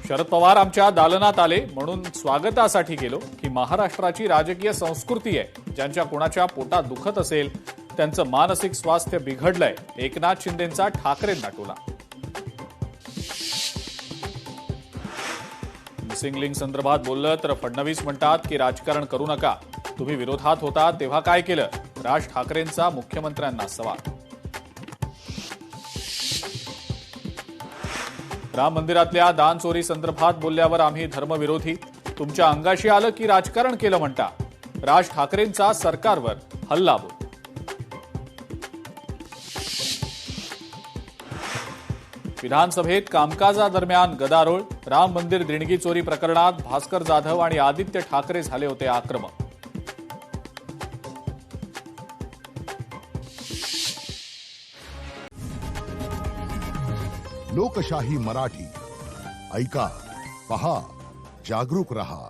शरद पवार आमच्या दालनात आले म्हणून स्वागतासाठी गेलो. ही महाराष्ट्राची राजकीय संस्कृती आहे. ज्यांच्या कोणाच्या पोटात दुखत असेल त्यांचं मानसिक स्वास्थ्य बिघडलंय. एकनाथ शिंदेंचा ठाकरेंना टोला. मिसिंग लिंक संदर्भात बोललं तर फडणवीस म्हणतात की राजकारण करू नका. तुम्ही विरोधात होता तेव्हा काय केलं? राज ठाकरेंचा मुख्यमंत्र्यांना सवाल. राम मंदिरातल्या दान चोरी संदर्भात बोलल्यावर आम्ही धर्मविरोधी. तुमच्या अंगाशी आलं की राजकारण केलं म्हणता. राज ठाकरेंचा सरकारवर हल्लाबोल. विधानसभेत कामकाजादरम्यान गदारोळ. राम मंदिर देणगी चोरी प्रकरणात भास्कर जाधव आणि आदित्य ठाकरे झाले होते आक्रमक. लोकशाही मराठी ऐका, पहा, जागरूक रहा.